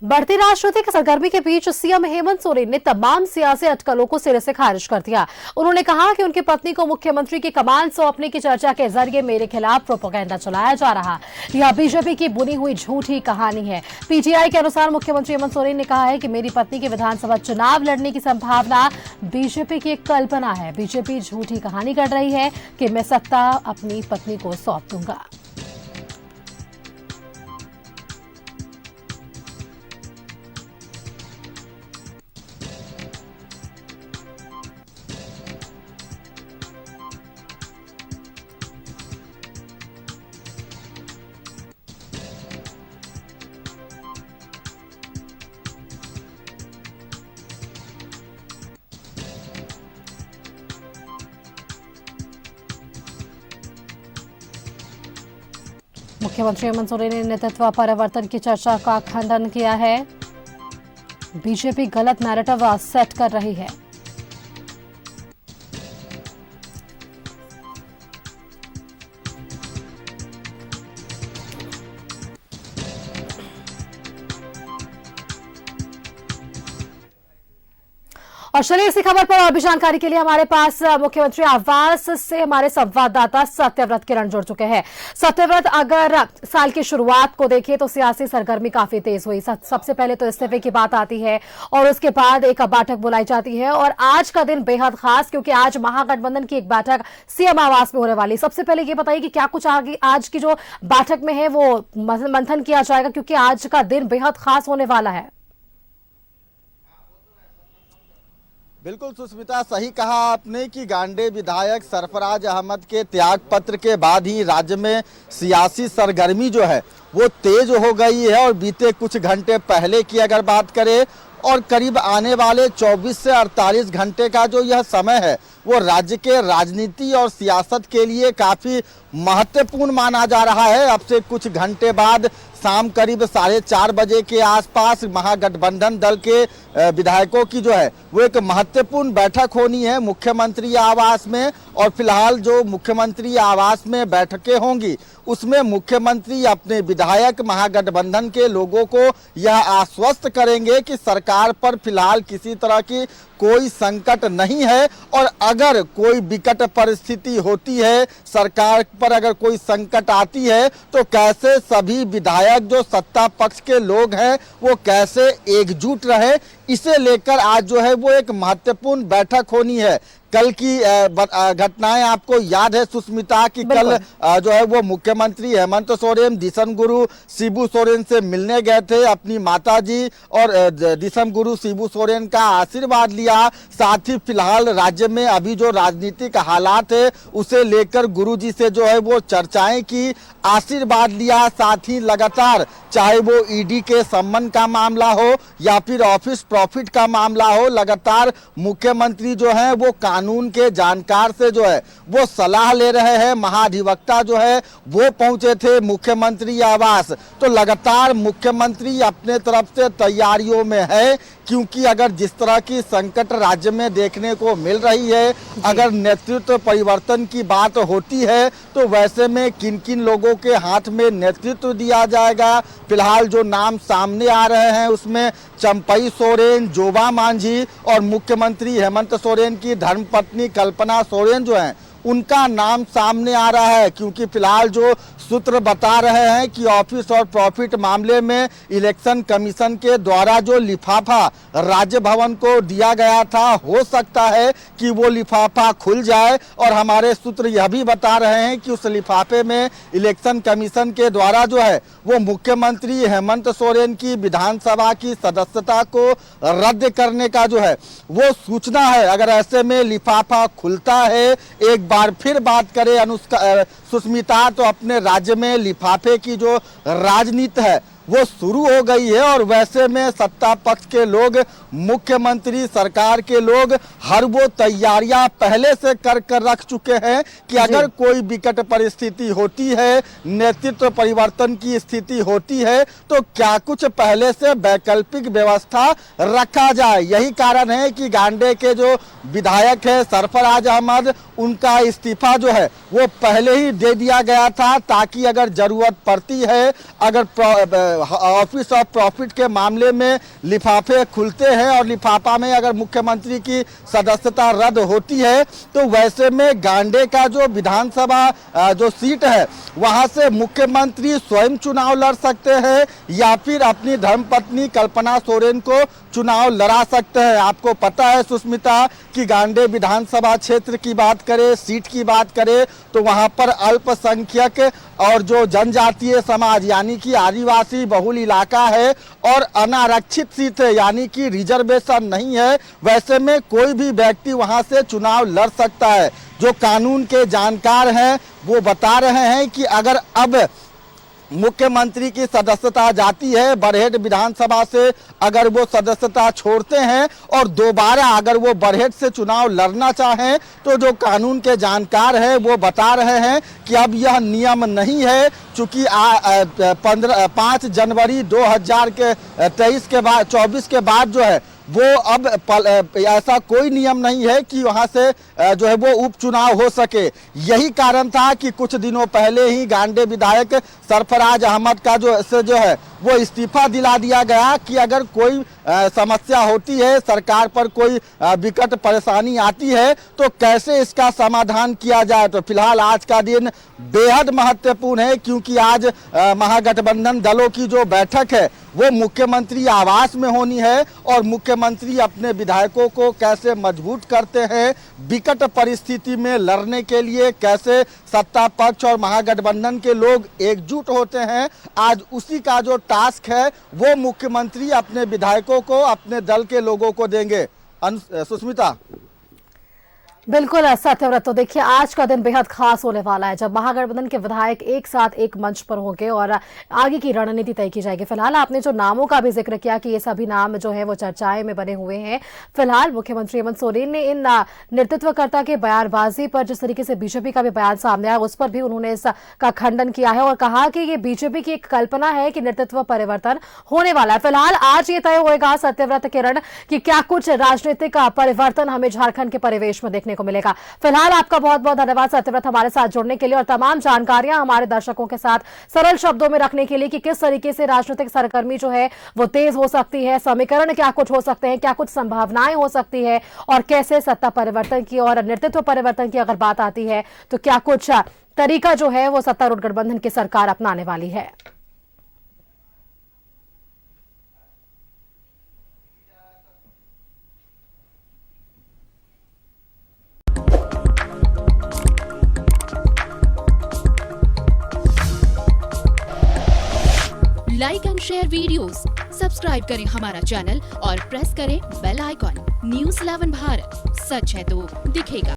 बढ़ती राजनीतिक सरगर्मी के बीच सीएम हेमंत सोरेन ने तमाम सियासी अटकलों को सिरे से खारिज कर दिया। उन्होंने कहा कि उनकी पत्नी को मुख्यमंत्री की कमान सौंपने की चर्चा के जरिए मेरे खिलाफ प्रोपेगेंडा चलाया जा रहा। यह बीजेपी की बुनी हुई झूठी कहानी है। पीटीआई के अनुसार मुख्यमंत्री हेमंत सोरेन ने कहा है कि मेरी पत्नी के विधानसभा चुनाव लड़ने की संभावना बीजेपी की एक कल्पना है। बीजेपी झूठी कहानी कर रही है कि मैं सत्ता अपनी पत्नी को सौंप दूंगा। मुख्यमंत्री हेमंत सोरेन ने नेतृत्व परिवर्तन की चर्चा का खंडन किया है। बीजेपी गलत नैरेटिव सेट कर रही है। और चलिए इसी खबर पर और भी जानकारी के लिए हमारे पास मुख्यमंत्री आवास से हमारे संवाददाता सत्यव्रत किरण जुड़ चुके हैं। सत्यव्रत, अगर साल की शुरुआत को देखें तो सियासी सरगर्मी काफी तेज हुई। सबसे पहले तो इस्तीफे की बात आती है और उसके बाद एक बैठक बुलाई जाती है और आज का दिन बेहद खास, क्योंकि आज महागठबंधन की एक बैठक सीएम आवास में होने वाली। सबसे पहले ये बताइए कि क्या कुछ आगे आज की जो बैठक में है वो मंथन किया जाएगा, क्योंकि आज का दिन बेहद खास होने वाला है। बिल्कुल सुस्मिता, सही कहा आपने कि गांडे विधायक सरफराज अहमद के त्याग पत्र के बाद ही राज्य में सियासी सरगर्मी जो है वो तेज हो गई है। और बीते कुछ घंटे पहले की अगर बात करें और करीब आने वाले 24 से 48 घंटे का जो यह समय है वो राज्य के राजनीति और सियासत के लिए काफ़ी महत्वपूर्ण माना जा रहा है। अब से कुछ घंटे बाद शाम करीब 4:30 बजे के आसपास महागठबंधन दल के विधायकों की जो है वो एक महत्वपूर्ण बैठक होनी है मुख्यमंत्री आवास में। और फिलहाल जो मुख्यमंत्री आवास में बैठकें होंगी उसमें मुख्यमंत्री अपने विधायक महागठबंधन के लोगों को यह आश्वस्त करेंगे कि सरकार पर फिलहाल किसी तरह की कोई संकट नहीं है। और अगर कोई विकट परिस्थिति होती है, सरकार पर अगर कोई संकट आती है, तो कैसे सभी विधायक जो सत्ता पक्ष के लोग हैं वो कैसे एकजुट रहे, इसे लेकर आज जो है वो एक महत्वपूर्ण बैठक होनी है। कल की घटनाएं आपको याद है सुस्मिता कि कल जो है वो मुख्यमंत्री हेमंत सोरेन दिसम गुरु शिबू सोरेन से मिलने गए थे, अपनी माताजी और दिसम गुरु शिबू सोरेन का आशीर्वाद लिया। साथ ही फिलहाल राज्य में अभी जो राजनीतिक हालात है उसे लेकर गुरुजी से जो है वो चर्चाएं की, आशीर्वाद लिया। साथ ही लगातार चाहे वो ईडी के सम्मन का मामला हो या फिर ऑफिस प्रॉफिट का मामला हो, लगातार मुख्यमंत्री जो है वो कानून के जानकार से जो है वो सलाह ले रहे हैं। महाधिवक्ता जो है वो पहुंचे थे मुख्यमंत्री आवास। तो लगातार मुख्यमंत्री अपने तरफ से तैयारियों में है, क्योंकि अगर जिस तरह की संकट राज्य में देखने को मिल रही है, अगर नेतृत्व परिवर्तन की बात होती है तो वैसे में किन किन लोगों के हाथ में नेतृत्व दिया जाएगा। फिलहाल जो नाम सामने आ रहे हैं उसमें चंपई सोरेन, जोबा मांझी और मुख्यमंत्री हेमंत सोरेन की धर्मपत्नी कल्पना सोरेन जो हैं उनका नाम सामने आ रहा है। क्योंकि फिलहाल जो सूत्र बता रहे हैं कि ऑफिस और प्रॉफिट मामले में इलेक्शन कमीशन के द्वारा जो लिफाफा राज्य भवन को दिया गया था, हो सकता है कि वो लिफाफा खुल जाए। और हमारे सूत्र यह भी बता रहे हैं कि उस लिफाफे में इलेक्शन कमीशन के द्वारा जो है वो मुख्यमंत्री हेमंत सोरेन की विधानसभा की सदस्यता को रद्द करने का जो है वो सूचना है। अगर ऐसे में लिफाफा खुलता है, एक बार फिर बात करें अनुष्का सुस्मिता, तो अपने राज्य में लिफाफे की जो राजनीति है वो शुरू हो गई है। और वैसे में सत्ता पक्ष के लोग, मुख्यमंत्री सरकार के लोग हर वो तैयारियां पहले से कर रख चुके हैं कि अगर कोई विकट परिस्थिति होती है, नेतृत्व परिवर्तन की स्थिति होती है, तो क्या कुछ पहले से वैकल्पिक व्यवस्था रखा जाए। यही कारण है कि गांडे के जो विधायक है सरफराज अहमद, उनका इस्तीफा जो है वो पहले ही दे दिया गया था, ताकि अगर जरूरत पड़ती है, अगर ऑफिस ऑफ प्रॉफिट के मामले में लिफाफे खुलते हैं और लिफाफा में अगर मुख्यमंत्री की सदस्यता रद्द होती है तो वैसे में गांडे का जो विधानसभा जो सीट है वहां से मुख्यमंत्री स्वयं चुनाव लड़ सकते हैं या फिर अपनी धर्मपत्नी कल्पना सोरेन को चुनाव लड़ा सकते हैं। आपको पता है सुष्मिता कि गांडे विधानसभा क्षेत्र की बात करें, सीट की बात करें तो वहां पर अल्पसंख्यक और जो जनजातीय समाज यानी कि आदिवासी बहुल इलाका है और अनारक्षित सीट है यानी कि रिजर्वेशन नहीं है। वैसे में कोई भी व्यक्ति वहां से चुनाव लड़ सकता है। जो कानून के जानकार हैं वो बता रहे हैं कि अगर अब मुख्यमंत्री की सदस्यता जाती है, बरहेट विधानसभा से अगर वो सदस्यता छोड़ते हैं और दोबारा अगर वो बरहेट से चुनाव लड़ना चाहें तो जो कानून के जानकार हैं वो बता रहे हैं कि अब यह नियम नहीं है, चूंकि 5 जनवरी 2023 के बाद 24 के बाद जो है वो अब ऐसा कोई नियम नहीं है कि वहां से जो है वो उपचुनाव हो सके। यही कारण था कि कुछ दिनों पहले ही गांडे विधायक सरफराज अहमद का जो है वो इस्तीफा दिला दिया गया कि अगर कोई समस्या होती है, सरकार पर कोई विकट परेशानी आती है तो कैसे इसका समाधान किया जाए। तो फिलहाल आज का दिन बेहद महत्वपूर्ण है क्योंकि आज महागठबंधन दलों की जो बैठक है वो मुख्यमंत्री आवास में होनी है और मुख्यमंत्री अपने विधायकों को कैसे मजबूत करते हैं, विकट परिस्थिति में लड़ने के लिए कैसे सत्ता पक्ष और महागठबंधन के लोग एकजुट होते हैं, आज उसी का जो टास्क है वो मुख्यमंत्री अपने विधायकों को, अपने दल के लोगों को देंगे। सुष्मिता। बिल्कुल सत्यव्रत, तो देखिए आज का दिन बेहद खास होने वाला है जब महागठबंधन के विधायक एक साथ एक मंच पर होंगे और आगे की रणनीति तय की जाएगी। फिलहाल आपने जो नामों का भी जिक्र किया कि ये सभी नाम जो है वो चर्चाएं में बने हुए हैं। फिलहाल मुख्यमंत्री हेमंत सोरेन ने इन नेतृत्वकर्ता के बयानबाजी पर जिस तरीके से बीजेपी का भी बयान सामने आया उस पर भी उन्होंने इसका खंडन किया है और कहा कि ये बीजेपी की एक कल्पना है कि नेतृत्व परिवर्तन होने वाला है। फिलहाल आज ये तय होगा सत्यव्रत किरण कि क्या कुछ राजनीतिक परिवर्तन हमें झारखंड के परिवेश में देखने को मिलेगा। फिलहाल आपका बहुत बहुत धन्यवाद सत्यव्रत हमारे साथ जुड़ने के लिए और तमाम जानकारियां हमारे दर्शकों के साथ सरल शब्दों में रखने के लिए कि किस तरीके से राजनीतिक सरगर्मी जो है वो तेज हो सकती है, समीकरण क्या कुछ हो सकते हैं, क्या कुछ संभावनाएं हो सकती है और कैसे सत्ता परिवर्तन की और नेतृत्व परिवर्तन की अगर बात आती है तो क्या कुछ तरीका जो है वो सत्तारूढ़ गठबंधन की सरकार अपनाने वाली है। Like and share videos, subscribe करें हमारा चैनल और प्रेस करें बेल आइकॉन। न्यूज़ 11 भारत, सच है तो दिखेगा।